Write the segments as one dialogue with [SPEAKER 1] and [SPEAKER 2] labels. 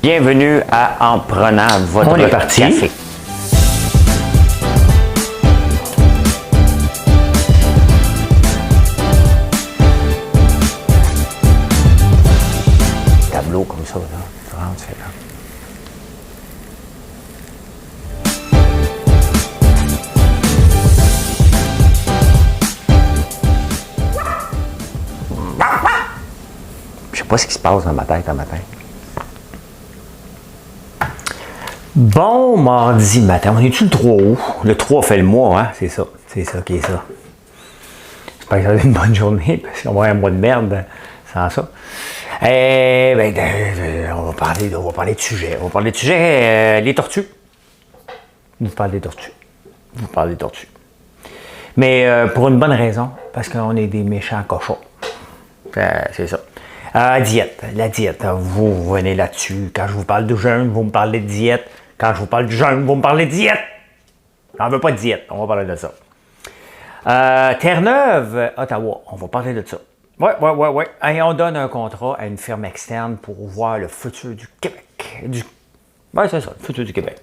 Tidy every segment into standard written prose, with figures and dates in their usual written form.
[SPEAKER 1] Bienvenue à En prenant votre café. Tableau comme ça, là. Tu rentres, c'est là. Je sais pas ce qui se passe dans ma tête un matin. Bon mardi matin, on est-tu le 3 août? Le 3 fait le mois, hein? C'est ça qui est ça. J'espère que ça va être une bonne journée, parce qu'on va avoir un mois de merde sans ça. On va parler de sujets. On va parler de sujets, les tortues. Vous parlez des tortues. Mais pour une bonne raison, parce qu'on est des méchants cochons. C'est ça. La diète. Vous venez là-dessus. Quand je vous parle de jeûne, vous me parlez de diète. Quand je vous parle de jeûne, vous me parlez de diète. J'en veux pas de diète. On va parler de ça. Terre-Neuve, Ottawa. On va parler de ça. Ouais. Et on donne un contrat à une firme externe pour voir le futur du Québec. C'est ça, le futur du Québec.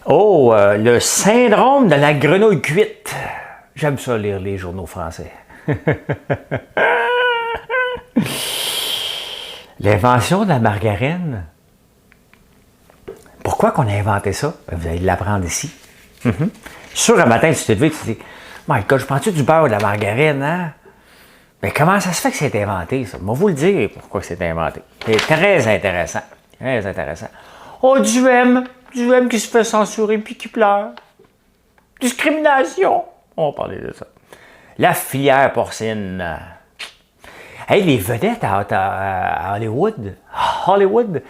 [SPEAKER 1] Oh, le syndrome de la grenouille cuite. J'aime ça lire les journaux français. L'invention de la margarine. Pourquoi qu'on a inventé ça? Vous allez l'apprendre ici. Sûr, un matin, tu t'es levé, tu te dis, my God, je prends-tu du beurre ou de la margarine, hein? Mais comment ça se fait que c'est inventé, ça? Moi, vous le dire pourquoi c'est inventé. C'est très intéressant. Très intéressant. Oh, du M qui se fait censurer puis qui pleure. Discrimination. On va parler de ça. La filière porcine. Hey, les vedettes à Hollywood,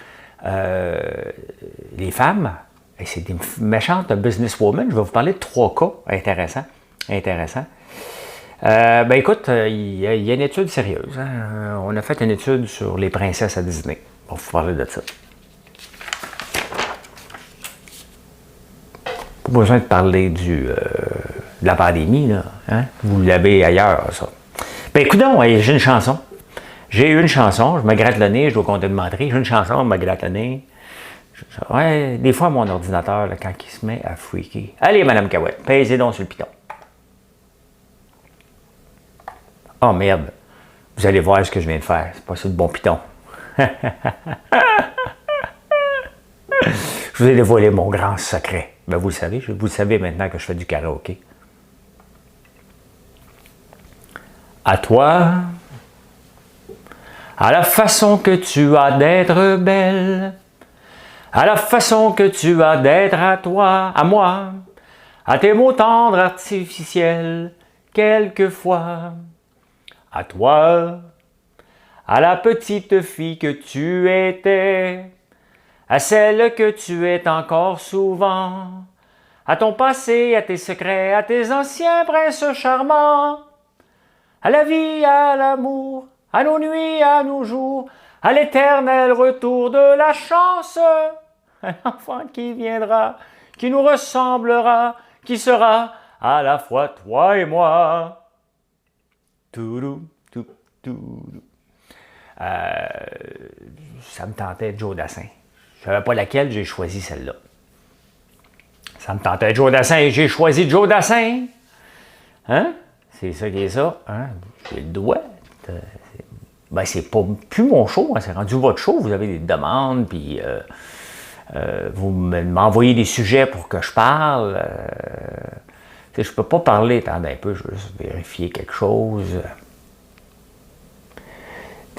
[SPEAKER 1] les femmes, c'est des méchantes businesswomen. Je vais vous parler de 3 cas intéressants. Écoute, il y a une étude sérieuse. Hein? On a fait une étude sur les princesses à Disney. On va vous parler de ça. Pas besoin de parler de la pandémie, là. Hein? Vous l'avez ailleurs, ça. Écoutons, j'ai une chanson. J'ai eu une chanson, je me gratte le nez, je dois compter de menterie. J'ai une chanson, je me gratte le nez. Ouais, des fois, mon ordinateur, là, quand il se met à freaker. Allez, Madame Cahouette, pèsez donc sur le piton. Oh merde, vous allez voir ce que je viens de faire. C'est pas ça le bon piton. Je vous ai dévoilé mon grand secret. Vous le savez, vous le savez maintenant que je fais du karaoké. À toi, à la façon que tu as d'être belle, à la façon que tu as d'être à toi, à moi, à tes mots tendres artificiels, quelquefois, à toi, à la petite fille que tu étais, à celle que tu es encore souvent, à ton passé, à tes secrets, à tes anciens princes charmants, à la vie, à l'amour, à nos nuits, à nos jours, à l'éternel retour de la chance, un enfant qui viendra, qui nous ressemblera, qui sera à la fois toi et moi. Toudou, tout, toudou. Ça me tentait de Joe Dassin. Je ne savais pas laquelle, j'ai choisi celle-là. Ça me tentait de Joe Dassin et j'ai choisi Joe Dassin. Hein? C'est ça qui est ça. Hein? J'ai le doigt. C'est pas plus mon show. Hein? C'est rendu votre show. Vous avez des demandes, puis vous m'envoyez des sujets pour que je parle. Je ne peux pas parler. Attendez un peu, je veux juste vérifier quelque chose.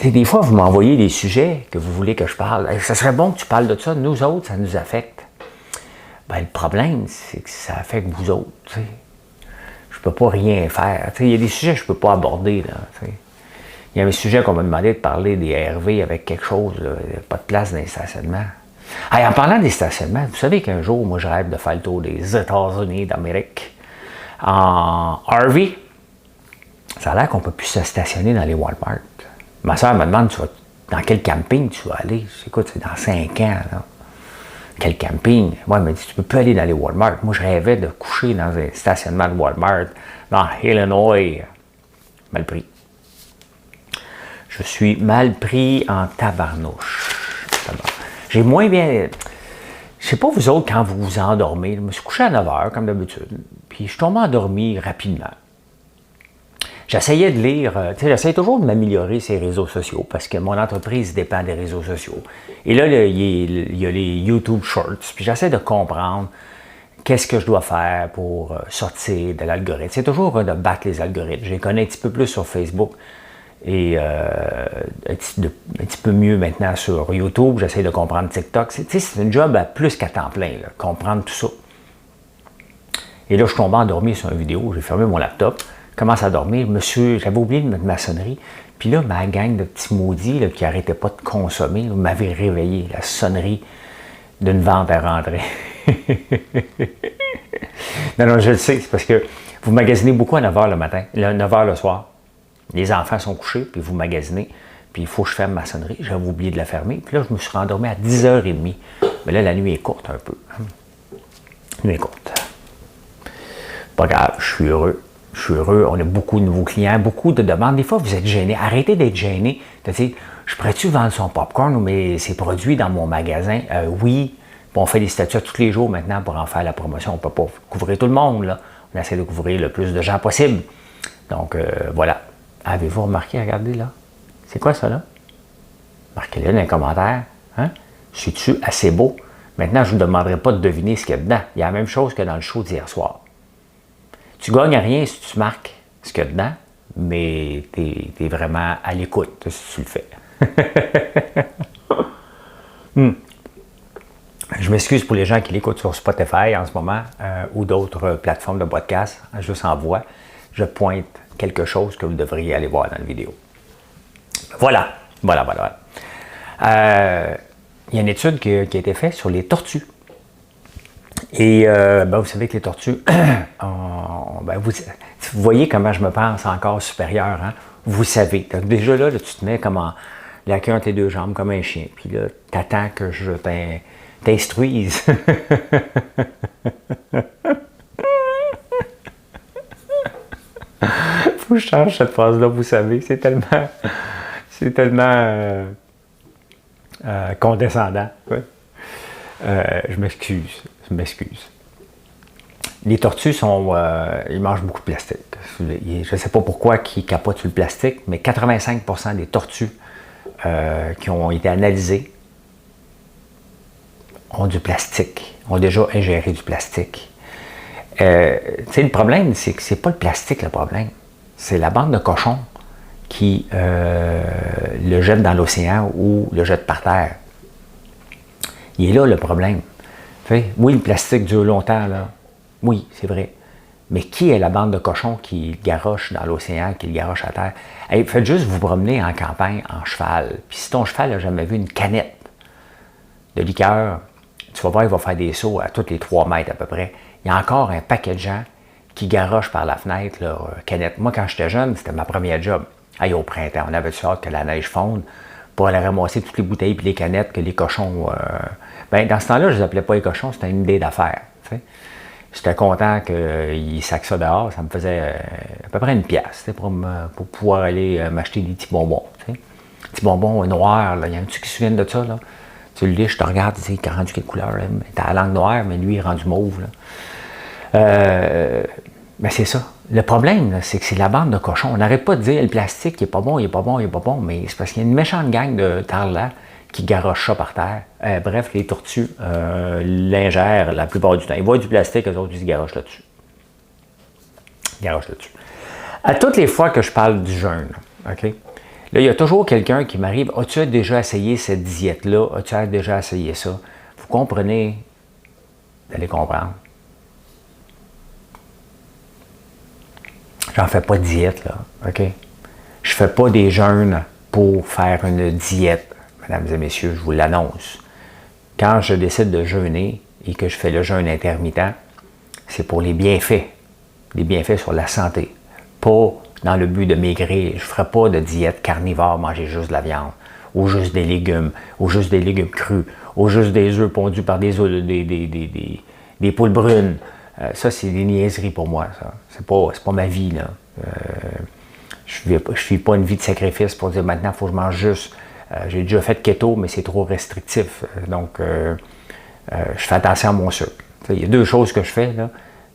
[SPEAKER 1] Des fois, vous m'envoyez des sujets que vous voulez que je parle. Ça serait bon que tu parles de ça. Nous autres, ça nous affecte. Le problème, c'est que ça affecte vous autres. T'sais. Je peux pas rien faire. Il y a des sujets que je peux pas aborder. Il y a un sujet qu'on m'a demandé de parler des RV avec quelque chose. Il n'y a pas de place dans les stationnements. En parlant des stationnements, vous savez qu'un jour, moi, je rêve de faire le tour des États-Unis d'Amérique en RV. Ça a l'air qu'on ne peut plus se stationner dans les Walmart. Ma soeur me demande dans quel camping tu vas aller. Écoute, c'est dans 5 ans. Là. Quel camping? Moi, elle m'a dit, tu ne peux plus aller dans les Walmart. Moi, je rêvais de coucher dans un stationnement de Walmart dans Illinois. Mal pris. Je suis mal pris en tabarnouche. J'ai moins bien... Je sais pas vous autres, quand vous vous endormez, je me suis couché à 9 h, comme d'habitude, puis je suis tombé endormi rapidement. J'essayais de lire, j'essaie toujours de m'améliorer ces réseaux sociaux parce que mon entreprise dépend des réseaux sociaux. Et là, il y a les YouTube Shorts, puis j'essaie de comprendre qu'est-ce que je dois faire pour sortir de l'algorithme. C'est toujours de battre les algorithmes. Je les connais un petit peu plus sur Facebook et un petit peu mieux maintenant sur YouTube. J'essaie de comprendre TikTok. C'est un job à plus qu'à temps plein, là, comprendre tout ça. Et là, je suis tombé endormi sur une vidéo, j'ai fermé mon laptop. Je commence à dormir, j'avais oublié de mettre ma sonnerie, puis là, ma gang de petits maudits là, qui n'arrêtaient pas de consommer m'avait réveillé, la sonnerie d'une vente à rentrer. non, je le sais, c'est parce que vous magasinez beaucoup à 9 h le matin, 9 h le soir. Les enfants sont couchés, puis vous magasinez, puis il faut que je ferme ma sonnerie. J'avais oublié de la fermer, puis là, je me suis rendormi à 10 h 30. Mais là, la nuit est courte un peu. La nuit est courte. Pas grave, je suis heureux. Je suis heureux, on a beaucoup de nouveaux clients, beaucoup de demandes. Des fois, vous êtes gêné. Arrêtez d'être gêné. De dire, je pourrais-tu vendre son popcorn ou ses produits dans mon magasin? Oui. Puis on fait des statuts tous les jours maintenant pour en faire la promotion. On ne peut pas couvrir tout le monde, là. On essaie de couvrir le plus de gens possible. Donc, voilà. Avez-vous remarqué, regardez là? C'est quoi ça là? Marquez-le dans les commentaires. Hein? Suis-tu assez beau? Maintenant, je ne vous demanderai pas de deviner ce qu'il y a dedans. Il y a la même chose que dans le show d'hier soir. Tu ne gagnes rien si tu marques ce qu'il y a dedans, mais tu es vraiment à l'écoute si tu le fais. Je m'excuse pour les gens qui l'écoutent sur Spotify en ce moment ou d'autres plateformes de podcast, juste en voix. Je pointe quelque chose que vous devriez aller voir dans la vidéo. Voilà. Il y a une étude qui a été faite sur les tortues. Et vous savez que les tortues, vous voyez comment je me pense encore supérieur, hein? Vous savez. Donc déjà là, tu te mets comme la queue entre tes deux jambes, comme un chien. Puis là, tu attends que je t'instruise. Faut que je change cette phrase-là, vous savez. C'est tellement condescendant. Ouais. Je m'excuse. Les tortues ils mangent beaucoup de plastique. Je ne sais pas pourquoi ils capotent sur le plastique, mais 85% des tortues qui ont été analysées ont du plastique, ont déjà ingéré du plastique. Le problème, c'est que c'est pas le plastique le problème. C'est la bande de cochons qui le jette dans l'océan ou le jette par terre. Il est là le problème. Oui, le plastique dure longtemps, là. Oui, c'est vrai. Mais qui est la bande de cochons qui le garoche dans l'océan, qui le garoche à terre? Hey, faites juste vous promener en campagne en cheval. Puis si ton cheval n'a jamais vu une canette de liqueur, tu vas voir, il va faire des sauts à tous les 3 mètres à peu près. Il y a encore un paquet de gens qui garochent par la fenêtre leur canette. Moi, quand j'étais jeune, c'était ma première job. Hey, au printemps, on avait hâte que la neige fonde pour aller ramasser toutes les bouteilles et les canettes que les cochons... dans ce temps-là, je ne les appelais pas les cochons, c'était une idée d'affaires. J'étais content qu'ils sacent ça dehors. Ça me faisait à peu près une pièce pour pouvoir aller m'acheter des petits bonbons. T'sais. Petits bonbons noirs. Il y en a-tu qui se souviennent de ça? Là? Tu le lis, je te regarde, tu sais, il est rendu quelle couleur? Tu as la langue noire, mais lui, il est rendu mauve. C'est ça. Le problème, c'est que c'est la bande de cochons. On n'arrête pas de dire le plastique, il n'est pas bon, mais c'est parce qu'il y a une méchante gang de tarlats qui garochent ça par terre. Bref, les tortues l'ingèrent la plupart du temps. Ils voient du plastique, eux autres, ils se garochent là-dessus. À toutes les fois que je parle du jeûne, OK? Là, il y a toujours quelqu'un qui m'arrive. As-tu déjà essayé cette diète-là? As-tu déjà essayé ça? Vous comprenez? Vous allez comprendre. J'en fais pas de diète, là. OK? Je fais pas des jeûnes pour faire une diète. Mesdames et messieurs, je vous l'annonce. Quand je décide de jeûner et que je fais le jeûne intermittent, c'est pour les bienfaits sur la santé, pas dans le but de maigrir. Je ne ferai pas de diète carnivore, manger juste de la viande, ou juste des légumes crus, ou juste des œufs pondus par des poules brunes. Ça, c'est des niaiseries pour moi, ça. C'est pas ma vie, là. Je ne vis pas une vie de sacrifice pour dire maintenant, il faut que je mange juste J'ai déjà fait keto, mais c'est trop restrictif. Donc, je fais attention à mon sucre. Il y a deux choses que je fais, là.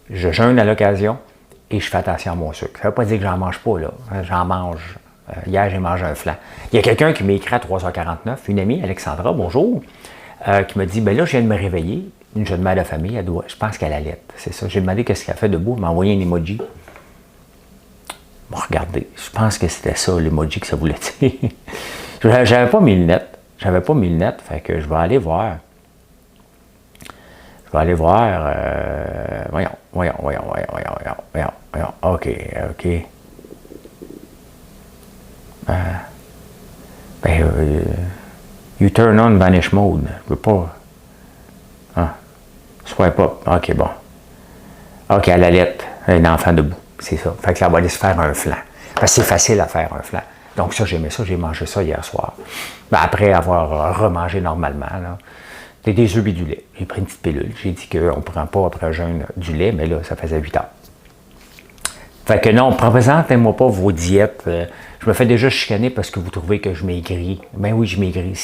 [SPEAKER 1] Je jeûne à l'occasion et je fais attention à mon sucre. Ça ne veut pas dire que j'en mange pas, là. J'en mange. Hier, j'ai mangé un flan. Il y a quelqu'un qui m'a écrit à 3h49, une amie, Alexandra, bonjour, qui m'a dit, ben là, je viens de me réveiller, une jeune mère de famille, elle doit, je pense qu'elle allait. C'est ça. J'ai demandé qu'est-ce qu'elle fait debout, elle m'a envoyé un emoji. Bon, regardez, je pense que c'était ça, l'emoji que ça voulait dire. J'avais pas mes lunettes. Fait que je vais aller voir. Voyons. OK. You turn on vanish mode. Je peux pas. Ah. Swipe up. OK, bon. OK, à la lettre, un enfant debout. C'est ça. Fait que là, on va aller se faire un flan. Parce que c'est facile à faire un flan. Donc ça, j'aimais ça. J'ai mangé ça hier soir. Ben, après avoir remangé normalement, là. C'était des œufs et du lait. J'ai pris une petite pilule. J'ai dit qu'on ne prend pas après jeûne du lait, mais là, ça faisait 8 heures. Fait que non, présentez-moi pas vos diètes. Je me fais déjà chicaner parce que vous trouvez que je maigris. Ben oui, je maigris.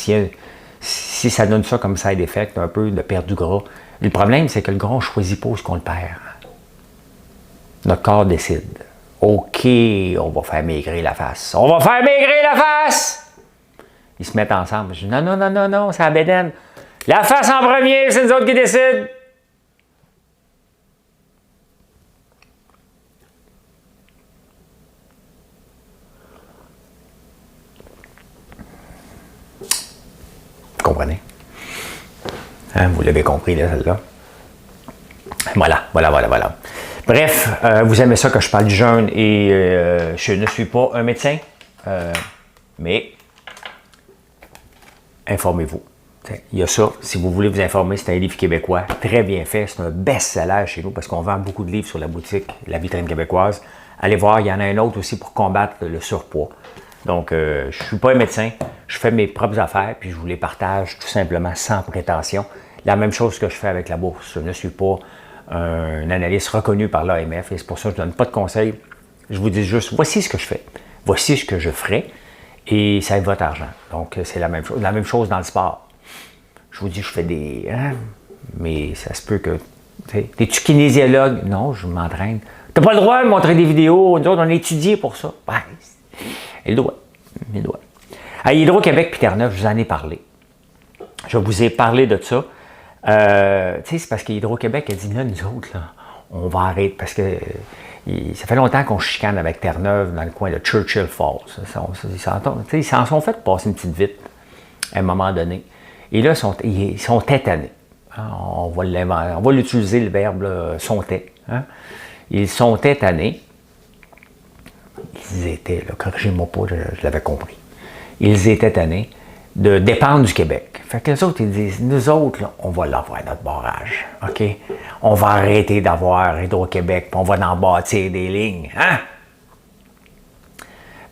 [SPEAKER 1] Si ça donne ça comme side effect, un peu de perdre du gras. Le problème, c'est que le gras, on ne choisit pas où est-ce qu'on le perd. Notre corps décide. OK, on va faire maigrir la face. On va faire maigrir la face! Ils se mettent ensemble. Je dis non, c'est la bédaine. La face en premier, c'est nous autres qui décident. Vous comprenez? Hein, vous l'avez compris, là, celle-là. Voilà. Bref, vous aimez ça que je parle du jeûne et je ne suis pas un médecin, mais informez-vous. Il y a ça, si vous voulez vous informer, c'est un livre québécois très bien fait, c'est un best-seller chez nous parce qu'on vend beaucoup de livres sur la boutique, la vitrine québécoise. Allez voir, il y en a un autre aussi pour combattre le surpoids. Donc, je ne suis pas un médecin, je fais mes propres affaires puis je vous les partage tout simplement sans prétention. La même chose que je fais avec la bourse, je ne suis pas un analyste reconnu par l'AMF et c'est pour ça que je ne donne pas de conseils. Je vous dis juste, voici ce que je fais, voici ce que je ferai et ça aide votre argent. Donc, c'est la même chose. La même chose dans le sport. Je vous dis, je fais des... Hein, mais ça se peut que... T'es-tu kinésiologue? Non, je m'entraîne. T'as pas le droit de montrer des vidéos. Nous autres, on a étudié pour ça. Ouais, il doit. À Hydro-Québec puis Terre-Neuve, je vous en ai parlé. Je vous ai parlé de ça. C'est parce qu'Hydro-Québec a dit, là, nous autres, là, on va arrêter. Parce que ça fait longtemps qu'on chicane avec Terre-Neuve dans le coin de Churchill Falls. Ils s'en sont fait passer une petite vite à un moment donné. Et là, ils sont tétanés. Hein? On va l'utiliser, le verbe là, sontait. Hein? Ils sont tétanés. Ils étaient, là, corrigez-moi pas, je l'avais compris. Ils étaient tannés de dépendre du Québec. Fait que les autres, ils disent, nous autres, là, on va l'avoir notre barrage. OK? On va arrêter d'avoir Hydro-Québec, puis on va en bâtir des lignes. Hein?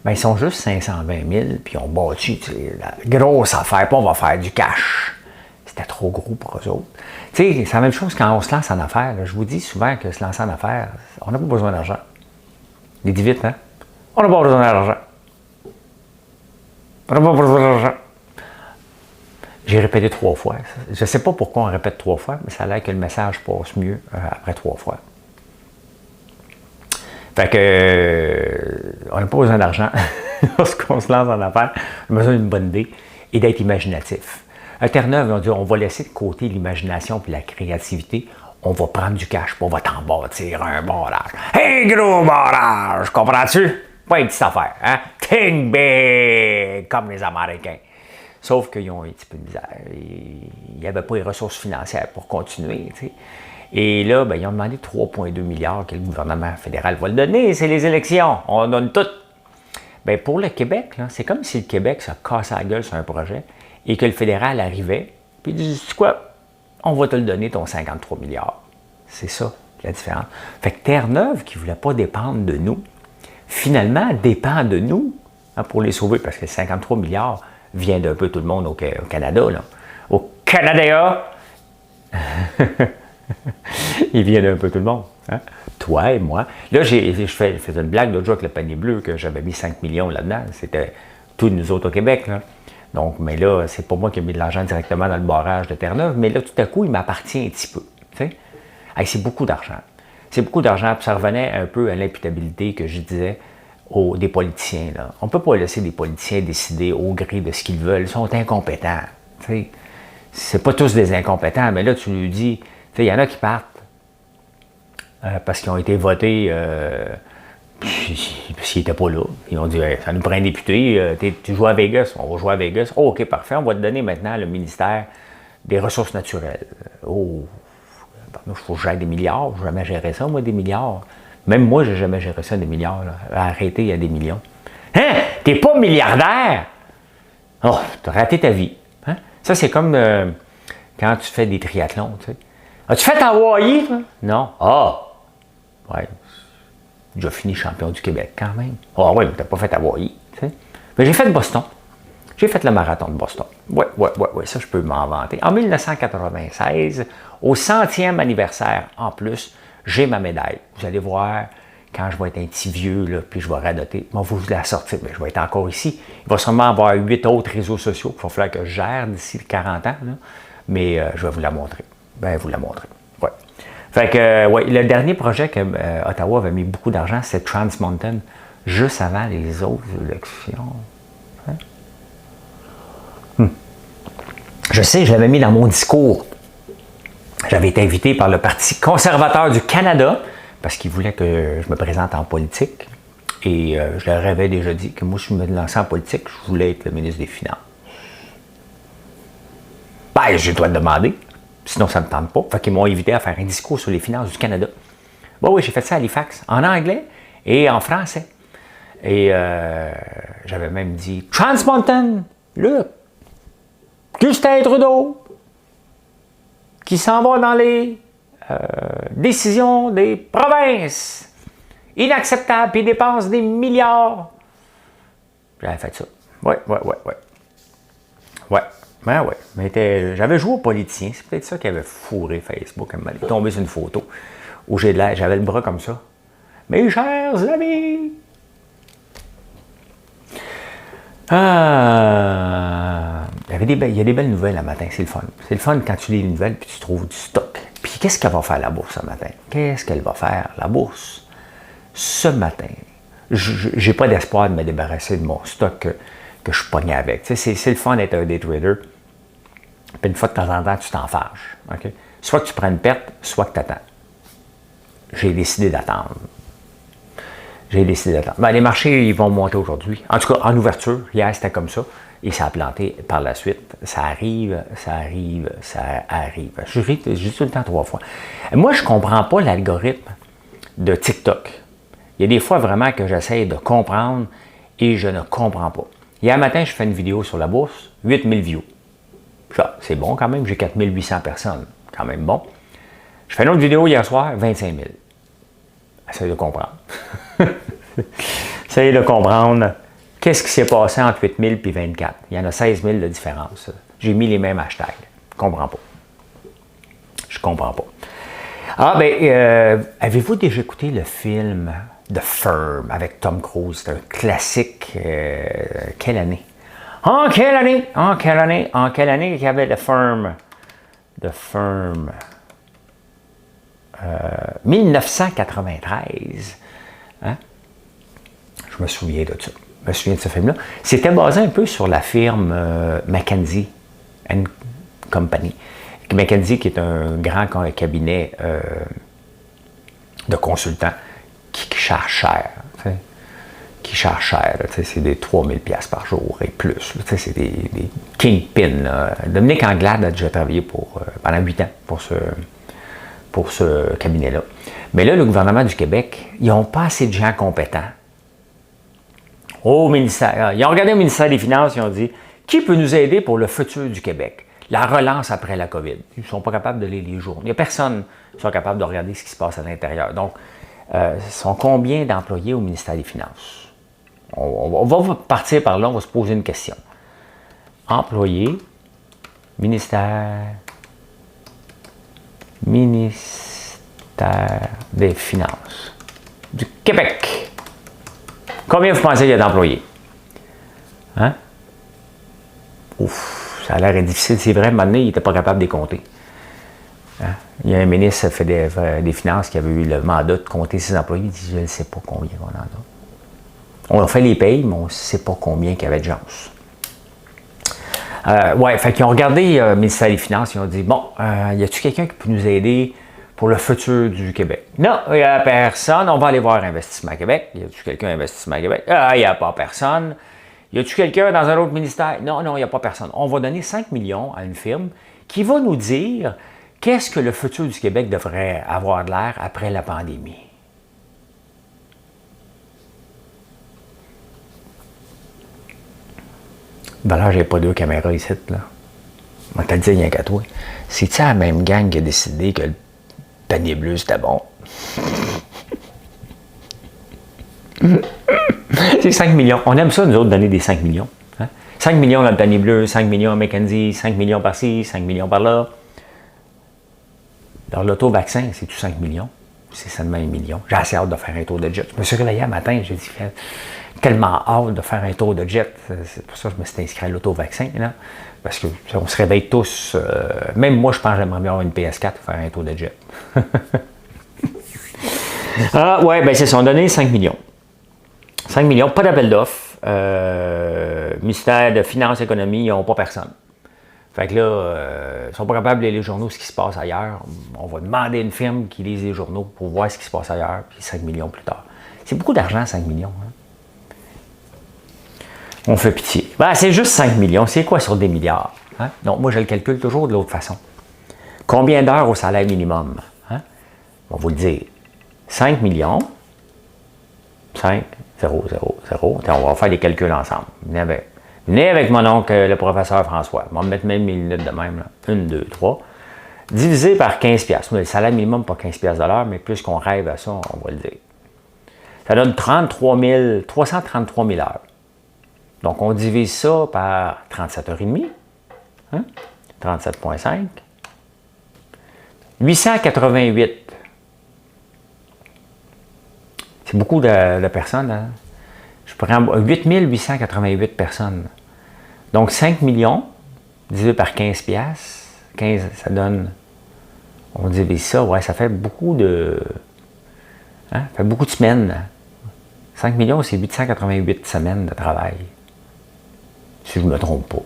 [SPEAKER 1] Ben, ils sont juste 520 000, puis on bâtit la grosse affaire, puis on va faire du cash. C'était trop gros pour eux autres. Tu sais, c'est la même chose quand on se lance en affaires. Là. Je vous dis souvent que se lancer en affaires, on n'a pas besoin d'argent. Il dit vite, hein? On n'a pas besoin d'argent. On n'a pas besoin d'argent. J'ai répété 3 fois. Je ne sais pas pourquoi on répète 3 fois, mais ça a l'air que le message passe mieux après 3 fois. Fait que, on n'a pas besoin d'argent lorsqu'on se lance en affaires. On a besoin d'une bonne idée et d'être imaginatif. À Terre-Neuve, on dit on va laisser de côté l'imagination et la créativité. On va prendre du cash, puis on va t'en bâtir un barrage. Hey, gros barrage! Comprends-tu? Pas une petite affaire, hein? Think big! Comme les Américains. Sauf qu'ils ont un petit peu de misère. Il n'y avait pas les ressources financières pour continuer, tu sais. Et là, ben, ils ont demandé 3,2 milliards que le gouvernement fédéral va le donner. C'est les élections. On donne tout. Bien, pour le Québec, c'est comme si le Québec se cassait la gueule sur un projet et que le fédéral arrivait puis il dit, tu sais quoi, on va te le donner, ton 53 milliards. C'est ça, la différence. Fait que Terre-Neuve, qui ne voulait pas dépendre de nous, finalement dépend de nous hein, pour les sauver parce que 53 milliards vient d'un peu tout le monde au Canada. Là. Au Canada! Il vient d'un peu tout le monde. Hein? Toi et moi. Là, je faisais une blague l'autre jour avec le panier bleu que j'avais mis 5 millions là-dedans. C'était tous nous autres au Québec. Là. Donc, mais là, c'est pas moi qui ai mis de l'argent directement dans le barrage de Terre-Neuve, mais là, tout à coup, il m'appartient un petit peu. Hey, c'est beaucoup d'argent. C'est beaucoup d'argent, puis ça revenait un peu à l'imputabilité que je disais des politiciens. Là. On ne peut pas laisser des politiciens décider au gré de ce qu'ils veulent. Ils sont incompétents. C'est pas tous des incompétents, mais là, tu lui dis, il y en a qui partent parce qu'ils ont été votés s'ils n'étaient pas là. Ils ont dit, hey, ça nous prend un député, tu joues à Vegas, on va jouer à Vegas. Oh, OK, parfait, on va te donner maintenant le ministère des Ressources naturelles. Oh, il faut que j'aille des milliards, je n'ai jamais géré ça, moi, des milliards. Même moi, je n'ai jamais géré ça, des milliards. Là. Arrêtez, il y a des millions. Hein? T'es pas milliardaire? Oh, t'as raté ta vie. Hein? Ça, c'est comme quand tu fais des triathlons. Tu sais. As-tu fait Hawaï, toi? Non. Ah! Ouais. J'ai déjà fini champion du Québec, quand même. Ah oui, mais t'as pas fait Hawaï. Tu sais. Mais j'ai fait Boston. J'ai fait le marathon de Boston. Oui, ça, je peux m'en vanter. En 1996, au 100e anniversaire, en plus, j'ai ma médaille. Vous allez voir, quand je vais être un petit vieux, là, puis je vais radoter, moi, vous la sortir, mais je vais être encore ici. Il va sûrement avoir 8 autres réseaux sociaux qu'il va falloir que je gère d'ici 40 ans, là. Mais je vais vous la montrer. Vous la montrer. Ouais. Fait que, le dernier projet que Ottawa avait mis beaucoup d'argent, c'est Trans Mountain, juste avant les autres élections. Hein? Je sais, je l'avais mis dans mon discours. J'avais été invité par le Parti conservateur du Canada parce qu'ils voulaient que je me présente en politique. Et je leur avais déjà dit que moi, si je me lançais en politique, je voulais être le ministre des Finances. Ben, je dois te demander. Sinon, ça ne me tente pas. Fait qu'ils m'ont invité à faire un discours sur les finances du Canada. Bon, oui, j'ai fait ça à Halifax, en anglais et en français. Et j'avais même dit Trans Mountain, là, Justin Trudeau, qui s'en va dans les décisions des provinces. Inacceptable, puis il dépense des milliards. J'avais fait ça. Ouais. Mais j'avais joué aux politiciens. C'est peut-être ça qui avait fourré Facebook. Elle m'avait tombé sur une photo où j'avais le bras comme ça. Mes chers amis! Il y a des belles nouvelles le matin, c'est le fun. C'est le fun quand tu lis les nouvelles puis tu trouves du stock. Puis qu'est-ce qu'elle va faire la bourse ce matin? Qu'est-ce qu'elle va faire la bourse ce matin? J'ai pas d'espoir de me débarrasser de mon stock que je pognais avec. Tu sais, c'est le fun d'être un day trader. Puis une fois de temps en temps, tu t'en fâches. Okay? Soit que tu prends une perte, soit que tu attends. J'ai décidé d'attendre. Ben, les marchés, ils vont monter aujourd'hui. En tout cas, en ouverture, hier, c'était comme ça. Et ça a planté par la suite. Ça arrive. Je dis tout le temps 3 fois. Moi, je ne comprends pas l'algorithme de TikTok. Il y a des fois vraiment que j'essaie de comprendre et je ne comprends pas. Hier matin, je fais une vidéo sur la bourse, 8000 views. Ça, c'est bon quand même, j'ai 4800 personnes. Quand même bon. Je fais une autre vidéo hier soir, 25 000. Essayez de comprendre. Essayez de comprendre qu'est-ce qui s'est passé entre 8 000 et 24. Il y en a 16 000 de différence. J'ai mis les mêmes hashtags. Je comprends pas. Je comprends pas. Ah, avez-vous déjà écouté le film The Firm avec Tom Cruise? C'est un classique. Quelle année? En quelle année qu'il y avait The Firm? The Firm. 1993. Hein? Je me souviens de ça. Je me souviens de ce film-là. C'était basé un peu sur la firme McKinsey & Company. McKinsey, qui est un grand cabinet de consultants qui charge cher. C'est des 3000 $, par jour et plus. C'est des kingpins. Dominique Anglade a déjà travaillé pendant 8 ans pour ce cabinet-là. Mais là, le gouvernement du Québec, ils n'ont pas assez de gens compétents. Au ministère, ils ont regardé au ministère des Finances, ils ont dit « Qui peut nous aider pour le futur du Québec? La relance après la COVID. » Ils ne sont pas capables de lire les journaux. Il n'y a personne qui soit capable de regarder ce qui se passe à l'intérieur. Donc, sont combien d'employés au ministère des Finances? On va partir par là, on va se poser une question. Employés, ministère des Finances du Québec. Combien vous pensez qu'il y a d'employés? Hein? Ouf, ça a l'air difficile. C'est vrai, à un moment donné, il n'était pas capable de les compter. Hein? Il y a un ministre des Finances qui avait eu le mandat de compter ses employés. Il dit, je ne sais pas combien on en a. On a fait les payes, mais on ne sait pas combien il y avait de gens. Ouais, fait qu'ils ont regardé le ministère des Finances, ils ont dit, bon, y a-t-il quelqu'un qui peut nous aider pour le futur du Québec? Non, il n'y a personne. On va aller voir Investissement Québec. Y a-t-il quelqu'un à Investissement Québec? Ah, il n'y a pas personne. Y a-t-il quelqu'un dans un autre ministère? Non, non, il n'y a pas personne. On va donner 5 millions à une firme qui va nous dire qu'est-ce que le futur du Québec devrait avoir de l'air après la pandémie. Ben là, j'ai pas deux caméras ici, là. On t'a dit rien qu'à toi. C'est-tu la même gang qui a décidé que le panier bleu, c'était bon? C'est 5 millions. On aime ça, nous autres, donner des 5 millions. Hein? 5 millions dans le panier bleu, 5 millions à McKenzie, 5 millions par-ci, 5 millions par-là. Dans l'auto-vaccin, c'est tout 5 millions. C'est seulement 1 million. J'ai assez hâte de faire un tour de jet. Je me suis réveillé un matin, j'ai dit, tellement hâte de faire un tour de jet. C'est pour ça que je me suis inscrit à l'auto-vaccin. Là, parce qu'on se réveille tous. Même moi, je pense que j'aimerais bien avoir une PS4 pour faire un tour de jet. Ah, ouais, ben c'est ça. On a donné 5 millions. 5 millions, pas d'appel d'offres. Ministère de Finances et Économie, ils n'ont pas personne. Fait que là, ils ne sont pas capables de lire les journaux, ce qui se passe ailleurs. On va demander à une firme qui lise les journaux pour voir ce qui se passe ailleurs, puis 5 millions plus tard. C'est beaucoup d'argent, 5 millions. Hein? On fait pitié. Ben, c'est juste 5 millions. C'est quoi sur des milliards? Hein? Donc, moi, je le calcule toujours de l'autre façon. Combien d'heures au salaire minimum? Hein? On va vous le dire. 5 millions. 5, 0, 0, 0. On va faire les calculs ensemble. Venez avec mon oncle, le professeur François. On va me mettre même mes lunettes de même. 1, 2, 3. Divisé par 15 $. Le salaire minimum, pas 15 $ de l'heure, mais plus qu'on rêve à ça, on va le dire. Ça donne 333 000 heures. Donc, on divise ça par 37h30. Hein? 37,5. 888. C'est beaucoup de personnes. Hein? Je prends 8888 personnes. Donc, 5 millions divisé par 15 $. 15, ça donne... On divise ça, ouais, ça fait beaucoup de... Hein? Ça fait beaucoup de semaines. 5 millions, c'est 888 semaines de travail. Si je ne me trompe pas.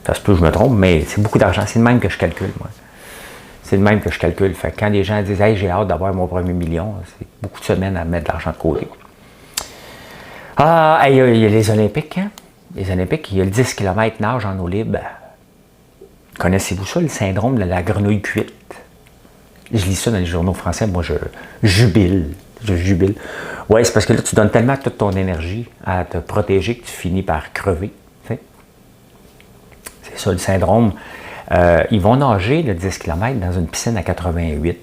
[SPEAKER 1] Ça se peut que je me trompe, mais c'est beaucoup d'argent. C'est le même que je calcule, moi. C'est le même que je calcule. Fait que quand les gens disent « Hey, j'ai hâte d'avoir mon premier million », c'est beaucoup de semaines à mettre de l'argent de côté. Ah, il y a les Olympiques. Hein? Les Olympiques, il y a le 10 km nage en eau libre. Connaissez-vous ça, le syndrome de la grenouille cuite? Je lis ça dans les journaux français. Moi, je jubile. Je jubile. Oui, c'est parce que là, tu donnes tellement toute ton énergie à te protéger que tu finis par crever. T'sais? C'est ça, le syndrome. Ils vont nager le 10 km dans une piscine à 88.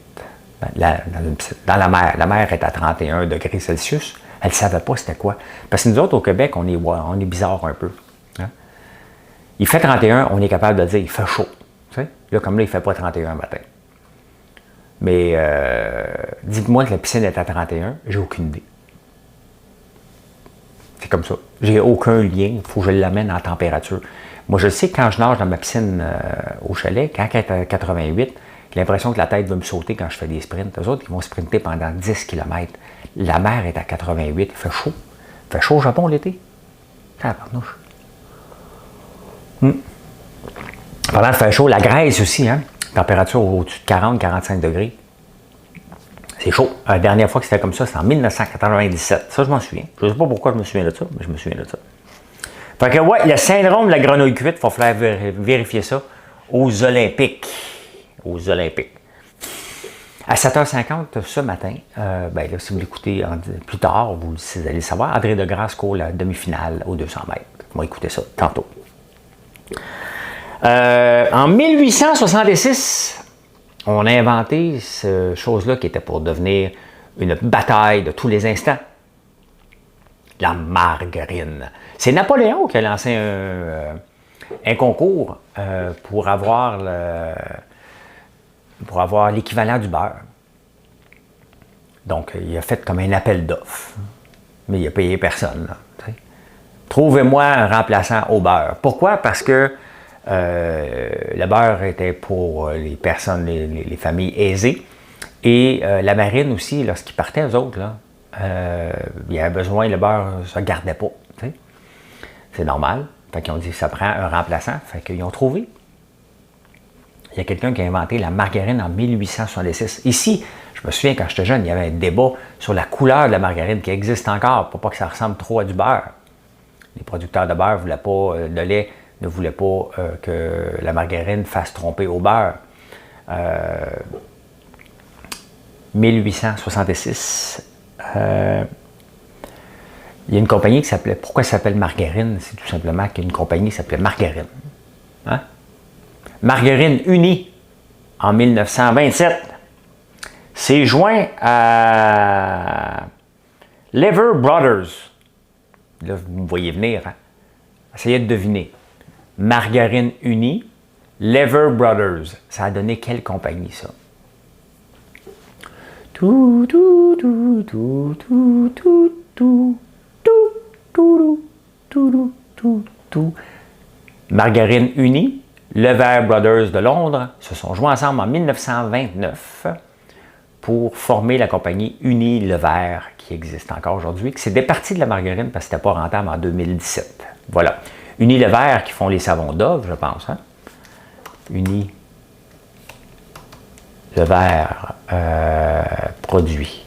[SPEAKER 1] Dans la mer. La mer est à 31 degrés Celsius. Elle ne savait pas c'était quoi. Parce que nous autres, au Québec, on est bizarre un peu. Hein? Il fait 31, on est capable de dire il fait chaud. T'sais? Là, comme là, il ne fait pas 31 matin. Mais dites-moi que la piscine est à 31, j'ai aucune idée. C'est comme ça. J'ai aucun lien. Il faut que je l'amène en température. Moi, je sais que quand je nage dans ma piscine au chalet, quand elle est à 88, j'ai l'impression que la tête va me sauter quand je fais des sprints. Eux autres, ils vont sprinter pendant 10 km. La mer est à 88. Il fait chaud. Il fait chaud au Japon l'été. Ah, pardouche. Pendant qu'il fait chaud, la Grèce aussi, hein? Température au-dessus de 40-45 degrés. C'est chaud. La dernière fois que c'était comme ça, c'était en 1997. Ça, je m'en souviens. Je ne sais pas pourquoi je me souviens de ça, mais je me souviens de ça. Fait que, ouais, le syndrome de la grenouille cuite, il va falloir vérifier ça aux Olympiques. Aux Olympiques. À 7h50 ce matin, ben là, si vous l'écoutez plus tard, vous allez le savoir, André Degrasse court la demi-finale aux 200 mètres. On va écouter ça tantôt. En 1866, on a inventé cette chose-là qui était pour devenir une bataille de tous les instants. La margarine. C'est Napoléon qui a lancé un concours pour avoir l'équivalent du beurre. Donc, il a fait comme un appel d'offres. Mais il n'a payé personne. Là, trouvez-moi un remplaçant au beurre. Pourquoi? Parce que le beurre était pour les personnes, les familles aisées. Et la marine aussi, lorsqu'ils partaient, eux autres, là, il y avait besoin, le beurre ne se gardait pas. C'est normal. Fait qu'ils ont dit, ça prend un remplaçant. Fait qu'ils ont trouvé. Il y a quelqu'un qui a inventé la margarine en 1866. Ici, je me souviens, quand j'étais jeune, il y avait un débat sur la couleur de la margarine qui existe encore pour pas que ça ressemble trop à du beurre. Les producteurs de beurre voulaient pas, de lait ne voulaient pas que la margarine fasse tromper au beurre. 1866, il y a une compagnie qui s'appelait... Pourquoi ça s'appelle Margarine? C'est tout simplement qu'il y a une compagnie qui s'appelait Margarine. Hein? Margarine Unie, en 1927, s'est joint à Lever Brothers. Là, vous me voyez venir. Hein? Essayez de deviner. Margarine Unie, Lever Brothers. Ça a donné quelle compagnie, ça? Tout, tout, tout, tout, tout, tout, tout, tout, tout, tout, tout. Margarine Unie, Lever Brothers de Londres se sont joints ensemble en 1929 pour former la compagnie Unilever qui existe encore aujourd'hui, qui s'est départie de la margarine parce que c'était pas rentable en 2017. Voilà. Unilever qui font les savons Dove, je pense. Hein? Unilever produit.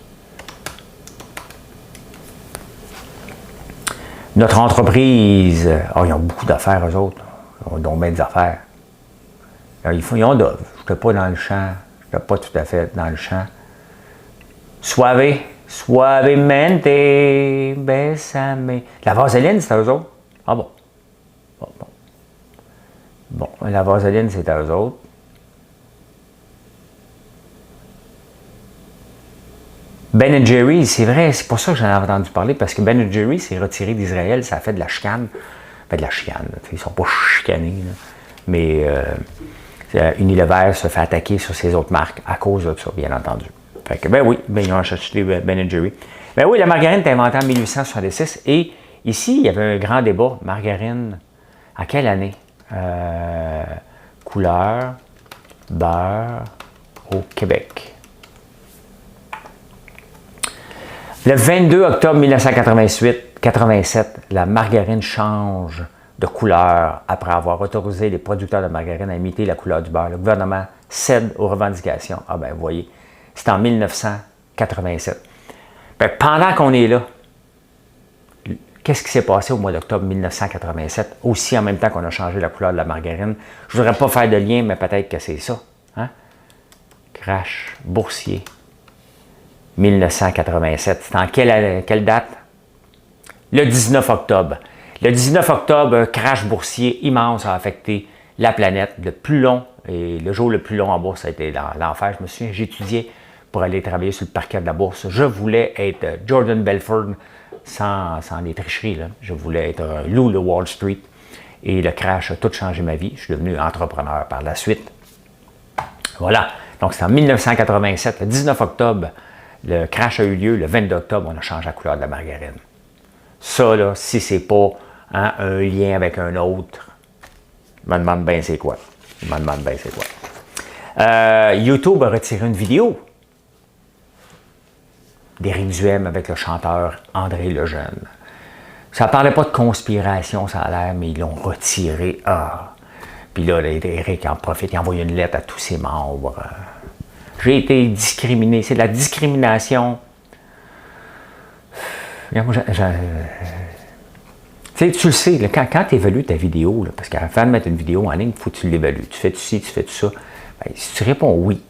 [SPEAKER 1] Notre entreprise, ils ont beaucoup d'affaires, eux autres. Ils ont bien des affaires. Ils ont Dove. Je n'étais pas dans le champ. Je n'étais pas tout à fait dans le champ. Suavemente, besame. La vaseline, c'est à eux autres. Ah bon. Bon, la vaseline, c'est à eux autres. Ben Jerry, c'est vrai, c'est pour ça que j'en ai entendu parler, parce que Ben Jerry s'est retiré d'Israël, ça a fait de la chicane. De la chicane, ils ne sont pas chicanés, là. Mais Unilever se fait attaquer sur ses autres marques à cause de ça, bien entendu. Fait que, ben oui, ils ont acheté Ben Jerry. Ben oui, la margarine est inventée en 1866 et ici, il y avait un grand débat. Margarine, à quelle année? Couleur, beurre au Québec. Le 22 octobre 1987, la margarine change de couleur après avoir autorisé les producteurs de margarine à imiter la couleur du beurre. Le gouvernement cède aux revendications. Ah ben, vous voyez, c'est en 1987. Ben, pendant qu'on est là, qu'est-ce qui s'est passé au mois d'octobre 1987, aussi en même temps qu'on a changé la couleur de la margarine? Je ne voudrais pas faire de lien, mais peut-être que c'est ça. Hein? Crash boursier. 1987. C'est en quelle date? Le 19 octobre. Le 19 octobre, un crash boursier immense a affecté la planète. Le plus long, et le jour le plus long en bourse, ça a été l'enfer. Je me souviens, j'étudiais pour aller travailler sur le parquet de la bourse. Je voulais être Jordan Belfort sans les tricheries. Là. Je voulais être un loup de Wall Street. Et le crash a tout changé ma vie. Je suis devenu entrepreneur par la suite. Voilà. Donc, c'est en 1987, le 19 octobre. Le crash a eu lieu. Le 22 octobre, on a changé la couleur de la margarine. Ça, là, si c'est pas un lien avec un autre, je me demande bien c'est quoi. YouTube a retiré une vidéo d'Éric Duhem avec le chanteur André Lejeune. Ça ne parlait pas de conspiration, ça a l'air, mais ils l'ont retiré. Puis là, Éric en profite, il a envoyé une lettre à tous ses membres. J'ai été discriminé. C'est de la discrimination. Tu le sais, là, quand tu évalues ta vidéo, là, parce qu'avant de mettre une vidéo en ligne, il faut que tu l'évalues. Tu fais-tu ci, tu fais-tu ça? Ben, si tu réponds oui,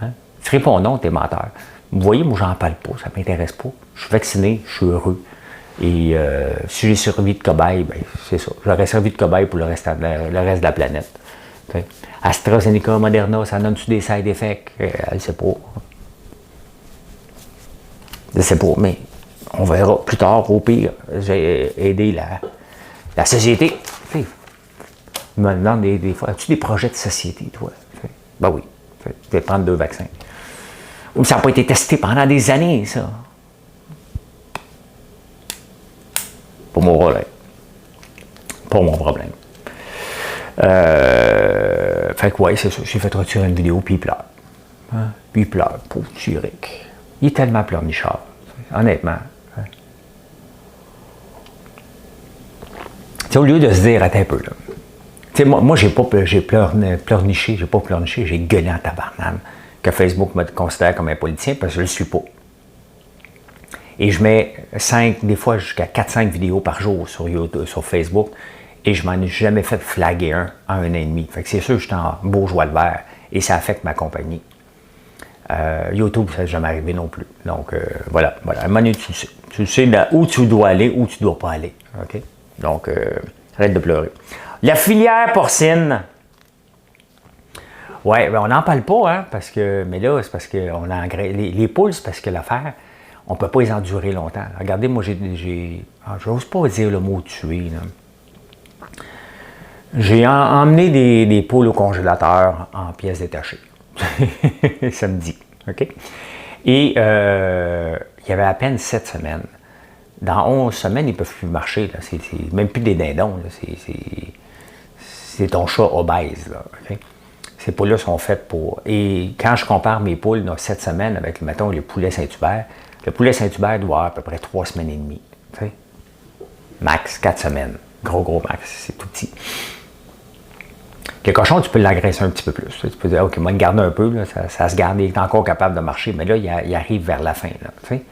[SPEAKER 1] hein? Si tu réponds non, tu es menteur. Vous voyez, moi, j'en parle pas, ça ne m'intéresse pas. Je suis vacciné, je suis heureux. Et si j'ai servi de cobaye, ben, c'est ça. J'aurais servi de cobaye pour le reste de la planète. Okay. AstraZeneca, Moderna, ça donne-tu des side effects? Elle ne sait pas. Je ne sais pas, mais on verra plus tard. Au pire, j'ai aidé la société. Tu sais, je me demande des fois, as-tu des projets de société, toi? Ben oui, tu vas prendre 2 vaccins. Mais ça n'a pas été testé pendant des années, ça. Pour mon relais. pas mon problème. Fait que ouais, c'est ça. J'ai fait retirer une vidéo, puis il pleure. Hein? Puis il pleure, pauvre petit Eric. Il est tellement pleurnichard, honnêtement. Hein? Au lieu de se dire, attends un peu, là. Moi j'ai pleurniché, j'ai gueulé en tabarnane que Facebook me considère comme un politicien parce que je ne le suis pas. Et je mets 5, des fois jusqu'à 4-5 vidéos par jour sur YouTube, sur Facebook, et je m'en ai jamais fait flaguer un en 1 an et demi. Fait que c'est sûr que je suis en beau joie de vert et ça affecte ma compagnie. YouTube, ça n'est jamais arrivé non plus. Donc, voilà. À un moment donné, tu sais où tu dois aller, où tu ne dois pas aller. OK? Donc, arrête de pleurer. La filière porcine. Oui, on n'en parle pas, hein, mais là, c'est parce qu'on a les poules, c'est parce que l'affaire, on ne peut pas les endurer longtemps. Regardez, moi, je n'ose pas dire le mot tuer. J'ai emmené des poules au congélateur en pièces détachées. Samedi. OK? Et il y avait à peine 7 semaines. Dans 11 semaines, ils ne peuvent plus marcher. Là. C'est même plus des dindons. C'est ton chat obèse. Là, okay? Ces poules-là sont faites pour... Et quand je compare mes poules dans 7 semaines avec, mettons, le poulet Saint-Hubert, le poulet Saint-Hubert doit avoir à peu près 3 semaines et demie. Okay? Max, 4 semaines. Gros max. C'est tout petit. Le cochon, tu peux l'agresser un petit peu plus. Tu peux dire, OK, moi, le garder un peu, là, ça se garde, il est encore capable de marcher, mais là, il arrive vers la fin. Là, tu sais.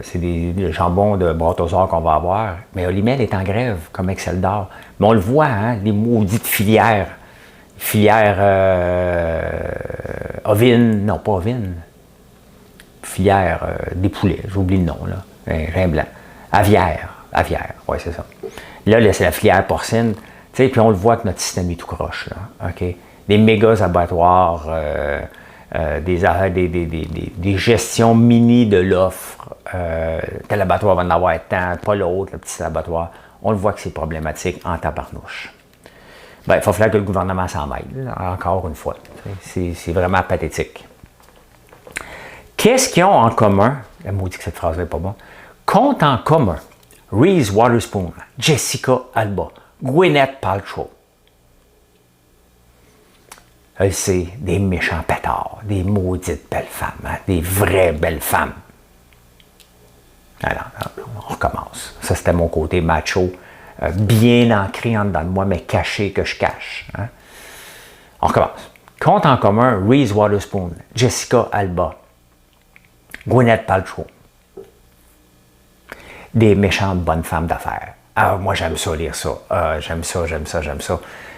[SPEAKER 1] C'est des jambons de brattosaure qu'on va avoir. Mais Olimel est en grève, comme Excel d'or. Mais on le voit, hein, les maudites filières. Filière ovine, non pas ovine. Filière des poulets, j'oublie le nom, là. Un blanc. Aviaire, oui, c'est ça. Là, c'est la filière porcine. Puis on le voit que notre système est tout croche. Là, okay? Des méga abattoirs, des gestions mini de l'offre. Tel abattoir va en avoir tant, pas l'autre, le petit abattoir. On le voit que c'est problématique en tabarnouche. Ben, il va falloir que le gouvernement s'en mêle, encore une fois. C'est vraiment pathétique. Qu'est-ce qu'ils ont en commun? Elle m'a dit que cette phrase n'est pas bonne. Qu'ont en commun Reese Witherspoon, Jessica Alba, Gwyneth Paltrow. C'est des méchants pétards, des maudites belles femmes, hein, des vraies belles femmes. Alors, on recommence. Ça, c'était mon côté macho, bien ancré en dedans de moi, mais caché que je cache. Hein. On recommence. Compte en commun Reese Witherspoon, Jessica Alba, Gwyneth Paltrow. Des méchantes bonnes femmes d'affaires. Ah, moi, j'aime ça lire ça. Ah, j'aime ça.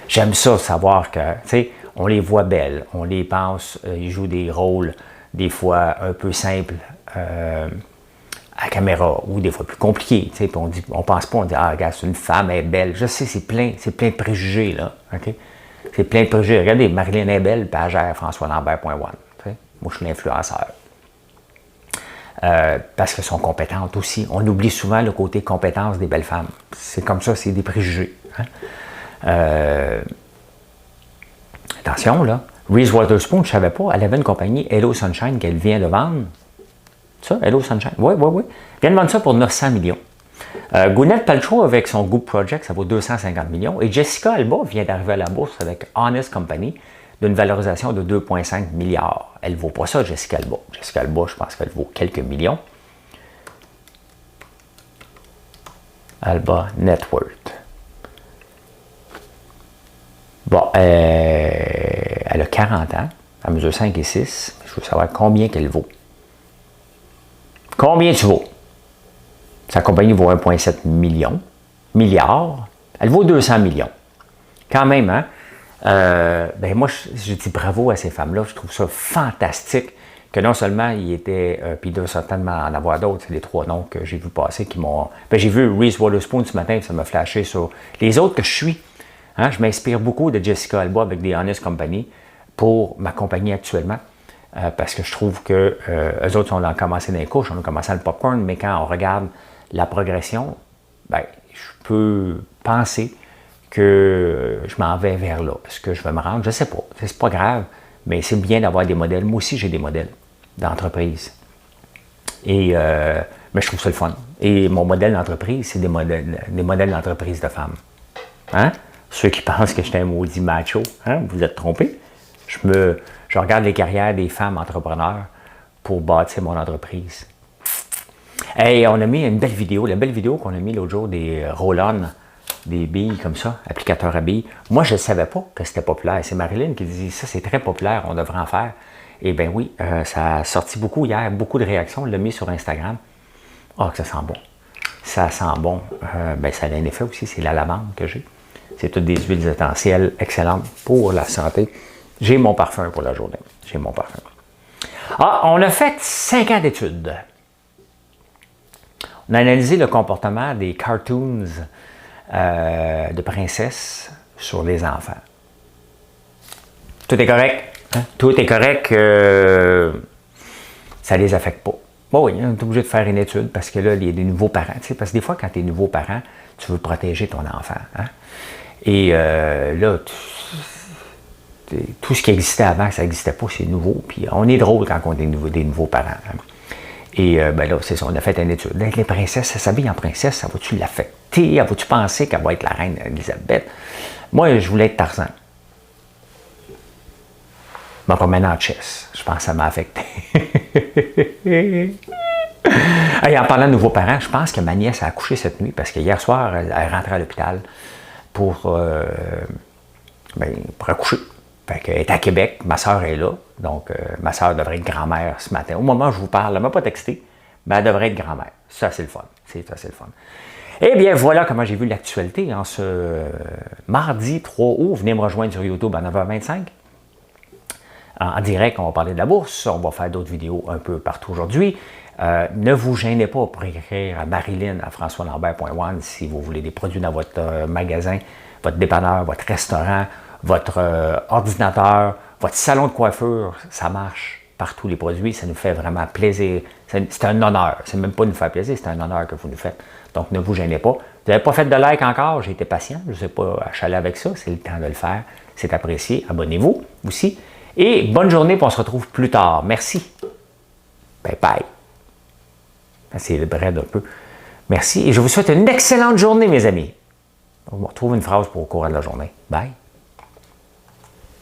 [SPEAKER 1] J'aime ça savoir que, tu sais, on les voit belles, on les pense, ils jouent des rôles, des fois un peu simples à caméra, ou des fois plus compliqués, tu sais, puis on pense pas, on dit, ah, regarde, c'est une femme, elle est belle. Je sais, c'est plein de préjugés, là, OK? C'est plein de préjugés. Regardez, Marilyn est belle, puis elle gère François Lambert.one, tu sais. Moi, je suis l'influenceur. Parce qu'elles sont compétentes aussi. On oublie souvent le côté compétence des belles femmes. C'est comme ça, c'est des préjugés. Hein? Attention, là. Reese Witherspoon, je ne savais pas, elle avait une compagnie, Hello Sunshine, qu'elle vient de vendre. Ça, Hello Sunshine? Oui. Elle vient de vendre ça pour 900 millions. Gwyneth Paltrow, avec son Goop Project, ça vaut 250 millions. Et Jessica Alba vient d'arriver à la bourse avec Honest Company, d'une valorisation de 2,5 milliards. Elle ne vaut pas ça, Jessica Alba. Jessica Alba, je pense qu'elle vaut quelques millions. Alba Net Worth. Bon, elle a 40 ans, elle mesure 5 et 6. Je veux savoir combien qu'elle vaut. Combien tu vaux? Sa compagnie vaut 1,7 milliard. Elle vaut 200 millions. Quand même, hein? Ben moi, je dis bravo à ces femmes-là. Je trouve ça fantastique que non seulement il était, puis il doit certainement en avoir d'autres, c'est les 3 noms que j'ai vu passer qui m'ont... Ben, j'ai vu Reese Witherspoon ce matin, ça m'a flashé sur les autres que je suis. Hein, je m'inspire beaucoup de Jessica Alba avec des Honest Company pour ma compagnie actuellement. Parce que je trouve que eux autres, on a commencé dans les couches, on a commencé dans le popcorn, mais quand on regarde la progression, ben, je peux penser que je m'en vais vers là. Est-ce que je vais me rendre? Je ne sais pas. C'est pas grave, mais c'est bien d'avoir des modèles. Moi aussi, j'ai des modèles d'entreprise. Et Mais je trouve ça le fun. Et mon modèle d'entreprise, c'est des modèles d'entreprise de femmes. Hein? Ceux qui pensent que je suis un maudit macho, hein? Vous êtes trompés. Je regarde les carrières des femmes entrepreneurs pour bâtir mon entreprise. Hey, on a mis une belle vidéo. La belle vidéo qu'on a mis l'autre jour des roll-on, des billes comme ça, applicateurs à billes. Moi, je ne savais pas que c'était populaire. C'est Marilyn qui dit ça, c'est très populaire, on devrait en faire. Eh bien oui, ça a sorti beaucoup hier, beaucoup de réactions. On l'a mis sur Instagram. Ah, que ça sent bon. Ça sent bon. Ben, ça a un effet aussi, c'est la lavande que j'ai. C'est toutes des huiles essentielles excellentes pour la santé. J'ai mon parfum pour la journée. J'ai mon parfum. Ah, on a fait 5 ans d'études. On a analysé le comportement des cartoons de princesses sur les enfants. Tout est correct. Hein? Tout est correct. Ça ne les affecte pas. Bon, oui, on est obligé de faire une étude parce que là, il y a des nouveaux parents. Tu sais, parce que des fois, quand tu es nouveau parent, tu veux protéger ton enfant. Hein? Et là, tout ce qui existait avant, ça n'existait pas, c'est nouveau. Puis on est drôle quand on est des nouveaux parents. Hein? Et ben là, c'est ça, on a fait une étude. Les princesses, ça s'habille en princesse, ça va-tu l'affecter? Va-tu penser qu'elle va être la reine Elisabeth? Moi, je voulais être Tarzan. Je m'en promène en chess. Je pense que ça m'a affecté. Hey, en parlant de nouveaux parents, je pense que ma nièce a accouché cette nuit parce que hier soir, elle est rentrée à l'hôpital pour accoucher. Fait qu'elle est à Québec, ma soeur est là, donc ma soeur devrait être grand-mère ce matin. Au moment où je vous parle, elle ne m'a pas texté, mais elle devrait être grand-mère. Ça, c'est le fun. C'est assez le fun. Eh bien, voilà comment j'ai vu l'actualité en ce mardi 3 août. Venez me rejoindre sur YouTube à 9h25. En direct, on va parler de la bourse. On va faire d'autres vidéos un peu partout aujourd'hui. Ne vous gênez pas pour écrire à Marilyn à françoislambert.one si vous voulez des produits dans votre magasin, votre dépanneur, votre restaurant, votre ordinateur, votre salon de coiffure. Ça marche partout les produits. Ça nous fait vraiment plaisir. C'est un honneur. C'est même pas nous faire plaisir, c'est un honneur que vous nous faites. Donc, ne vous gênez pas. Vous n'avez pas fait de like encore. J'ai été patient. Je ne sais pas achaler avec ça. C'est le temps de le faire. C'est apprécié. Abonnez-vous aussi. Et bonne journée, puis on se retrouve plus tard. Merci. Bye bye. C'est le bread un peu. Merci et je vous souhaite une excellente journée, mes amis. On retrouve une phrase pour au cours de la journée. Bye.